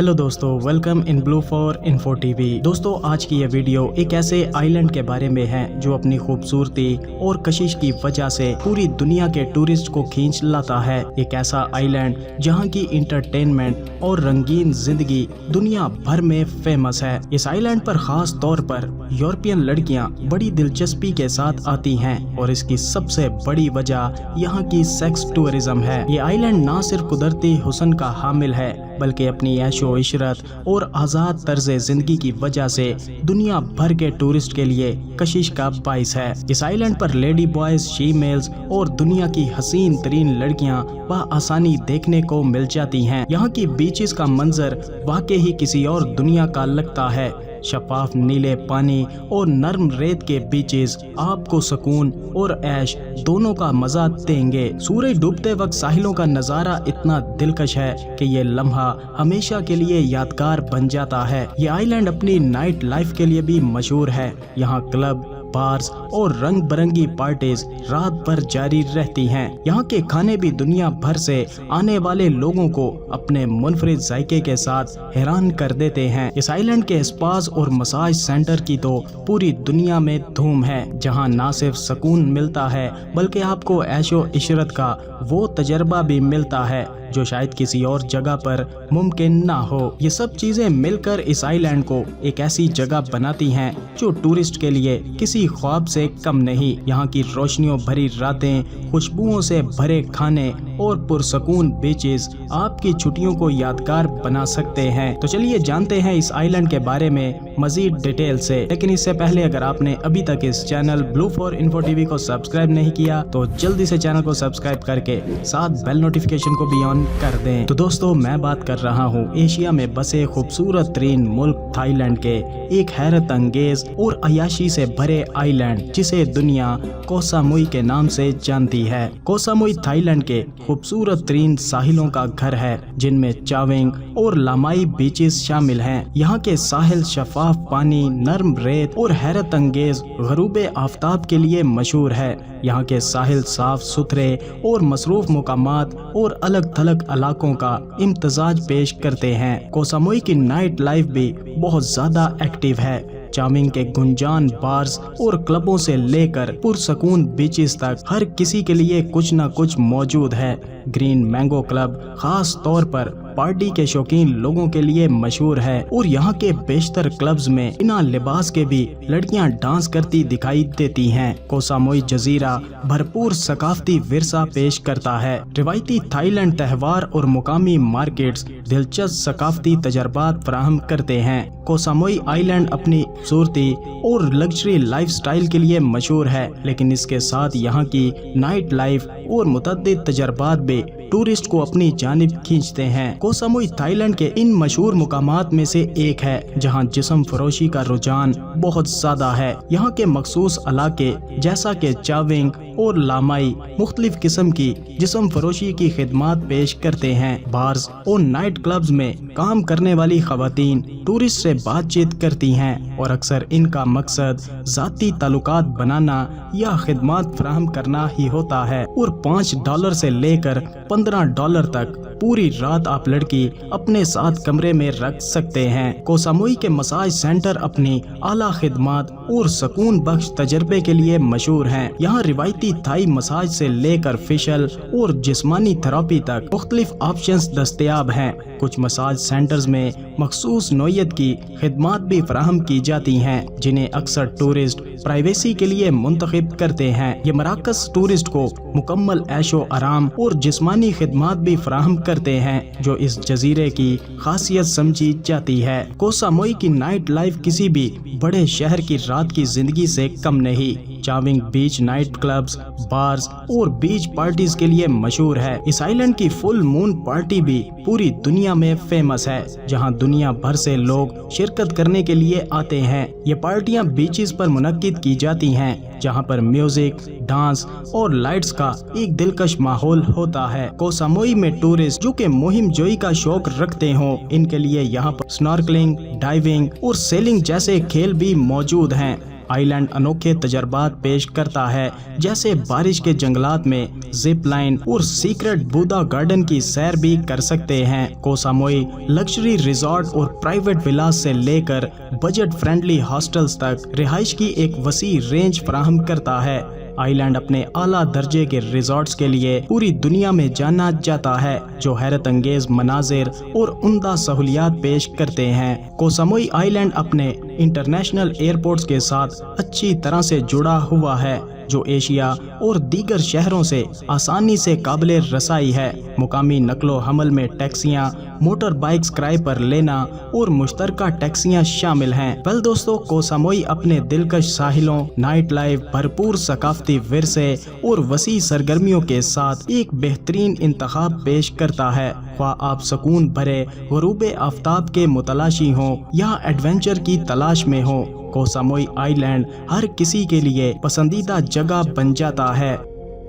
Hello दोस्तों, welcome in blue for info TV. दोस्तों, आज की ये वीडियो एक ऐसे आइलैंड के बारे में है जो अपनी खूबसूरती और कशिश की वजह से पूरी दुनिया के टूरिस्ट को खींच लाता है। एक ऐसा आइलैंड जहां की इंटरटेनमेंट और रंगीन जिंदगी दुनिया भर में फेमस है। इस आइलैंड पर खास तौर पर यूरोपियन लड़कियां बड़ी दिलचस्पी के साथ आती हैं और इसकी सबसे बड़ी वजह यहाँ की सेक्स टूरिज्म है। ये आइलैंड न सिर्फ कुदरती हुस्न का हामिल है बल्कि अपनी ऐशो इशरत और आज़ाद तर्ज जिंदगी की वजह से दुनिया भर के टूरिस्ट के लिए कशिश का बाइस है। इस आइलैंड पर लेडी बॉयज, फीमेल्स और दुनिया की हसीन तरीन लड़कियां आसानी देखने को मिल जाती हैं। यहाँ की बीचेस का मंजर वाकई ही किसी और दुनिया का लगता है। शफाफ नीले पानी और नरम रेत के बीचेस आपको सुकून और ऐश दोनों का मजा देंगे। सूरज डूबते वक्त साहिलों का नजारा इतना दिलकश है कि ये लम्हा हमेशा के लिए यादगार बन जाता है। ये आइलैंड अपनी नाइट लाइफ के लिए भी मशहूर है। यहाँ क्लब, बार्स और रंग बिरंगी पार्टीज रात भर जारी रहती हैं। यहाँ के खाने भी दुनिया भर से आने वाले लोगों को अपने मुनफरिद जायके के साथ हैरान कर देते हैं। इस आइलैंड के स्पास और मसाज सेंटर की तो पूरी दुनिया में धूम है, जहाँ न सिर्फ सुकून मिलता है बल्कि आपको ऐशो इशरत का वो तजर्बा भी मिलता है जो शायद किसी और जगह पर मुमकिन ना हो। ये सब चीजें मिलकर इस आइलैंड को एक ऐसी जगह बनाती हैं जो टूरिस्ट के लिए किसी ख्वाब से कम नहीं। यहाँ की रोशनियों भरी रातें, खुशबुओं से भरे खाने और पुरसकून बीचेस आपकी छुट्टियों को यादगार बना सकते हैं। तो चलिए जानते हैं इस आइलैंड के बारे में मजीद डिटेल से। लेकिन इससे पहले अगर आपने अभी तक इस channel blue for info TV को सब्सक्राइब नहीं किया तो जल्दी से चैनल को सब्सक्राइब करके साथ बेल नोटिफिकेशन को भी ऑन कर दें। तो दोस्तों, मैं बात कर रहा हूँ एशिया में बसे खूबसूरत तरीन मुल्क थाईलैंड के एक हैरत अंगेज और अयाशी से भरे आइलैंड जिसे दुनिया कोह सामुई के नाम से जानती है। कोह सामुई थाईलैंड के खूबसूरत तरीन साहिलों का घर है जिनमें चाविंग और लामाई बीचेस शामिल हैं। यहाँ के साहिल शफाफ पानी, नरम रेत और हैरत अंगेज गरूब आफ्ताब के लिए मशहूर है। यहाँ के साहिल साफ सुथरे और मसरूफ मुकामात और अलग थलग इलाकों का इम्तजाज पेश करते हैं। कोह सामुई की नाइट लाइफ भी बहुत ज्यादा एक्टिव है। चामिंग के गुंजान बार्स और क्लबों से लेकर पुरसकून बीचेस तक हर किसी के लिए कुछ न कुछ मौजूद है। ग्रीन मैंगो क्लब खास तौर पर पार्टी के शौकीन लोगों के लिए मशहूर है और यहाँ के बेशतर क्लब्स में बिना लिबास के भी लड़कियाँ डांस करती दिखाई देती हैं। कोह सामुई जजीरा भरपूर सकाफती विरसा पेश करता है। रिवायती थाईलैंड त्योहार और मुकामी मार्केट्स दिलचस्प सकाफती तजर्बात फराहम करते हैं। कोह सामुई आइलैंड अपनी खूबसूरती और लग्जरी लाइफस्टाइल के लिए मशहूर है, लेकिन इसके साथ यहाँ की नाइट लाइफ और मुतअद्दिद तजर्बात भी टूरिस्ट को अपनी जानिब खींचते हैं। कोह सामुई थाईलैंड के इन मशहूर मुकामात में से एक है जहां जिस्म फरोशी का रुझान बहुत ज्यादा है। यहाँ के मखसूस इलाके जैसा कि चाविंग और लामाई मुख्तलिफ किस्म की जिस्म फरोशी की खिदमात पेश करते हैं। बार्स और नाइट क्लब्स में काम करने वाली खवातीन टूरिस्ट से बातचीत करती हैं और अक्सर इनका मकसद जाती ताल्लुकात बनाना या खिदमात फराहम करना ही होता है और $5 से लेकर $15 तक पूरी रात आप लड़की अपने साथ कमरे में रख सकते हैं। कोह सामुई के मसाज सेंटर अपनी आला खिदमात और सुकून बख्श तजर्बे के लिए मशहूर हैं। यहाँ रिवायती थाई मसाज से लेकर फेशियल और जिस्मानी थेरेपी तक मुख्तलिफ ऑप्शंस दस्तयाब हैं। कुछ मसाज सेंटर्स में मखसूस नौयत की खिदमात भी फराहम की जाती हैं जिन्हें अक्सर टूरिस्ट प्राइवेसी के लिए मुंतखब करते हैं। ये मराकज टूरिस्ट को मुकम्मल ऐशो आराम और जिस्मानी खिदमात भी फराहम करते हैं जो इस जजीरे की खासियत समझी जाती है। कोह सामुई की नाइट लाइफ किसी भी बड़े शहर की रात की जिंदगी से कम नहीं। चाविंग बीच नाइट क्लब्स, बार्स और बीच पार्टीज के लिए मशहूर है। इस आइलैंड की फुल मून पार्टी भी पूरी दुनिया में फेमस है, जहां दुनिया भर से लोग शिरकत करने के लिए आते हैं। ये पार्टियां बीचेस पर मुनक्किद की जाती हैं, जहां पर म्यूजिक, डांस और लाइट्स का एक दिलकश माहौल होता है। कोह सामुई में टूरिस्ट जो कि मुहिम जोई का शौक रखते हों, इनके लिए यहाँ पर स्नॉर्कलिंग, डाइविंग और सेलिंग जैसे खेल भी मौजूद हैं। آئیلینڈ انوکھے تجربات پیش کرتا ہے، جیسے بارش کے جنگلات میں زپ لائن اور سیکرٹ بودا گارڈن کی سیر بھی کر سکتے ہیں۔ کو ساموئی لگژری ریزارٹ اور پرائیویٹ ولاز سے لے کر بجٹ فرینڈلی ہاسٹلز تک رہائش کی ایک وسیع رینج فراہم کرتا ہے۔ آئی لینڈ اپنے اعلیٰ درجے کے ریزارٹس کے لیے پوری دنیا میں جانا جاتا ہے، جو حیرت انگیز مناظر اور عمدہ سہولیات پیش کرتے ہیں۔ کو ساموئی آئی لینڈ اپنے انٹرنیشنل ایئرپورٹس کے ساتھ اچھی طرح سے جڑا ہوا ہے، جو ایشیا اور دیگر شہروں سے آسانی سے قابل رسائی ہے۔ مقامی نقل و حمل میں ٹیکسیاں، موٹر بائکس کرائے پر لینا اور مشترکہ ٹیکسیاں شامل ہیں۔ دوستو، کو ساموئی اپنے دلکش ساحلوں، نائٹ لائف، بھرپور ثقافتی ورثے اور وسیع سرگرمیوں کے ساتھ ایک بہترین انتخاب پیش کرتا ہے۔ خواہ آپ سکون بھرے غروب آفتاب کے متلاشی ہوں یا ایڈونچر کی تلاش میں ہوں، کو ساموئی آئی لینڈ ہر کسی کے لیے پسندیدہ جگہ بن جاتا ہے۔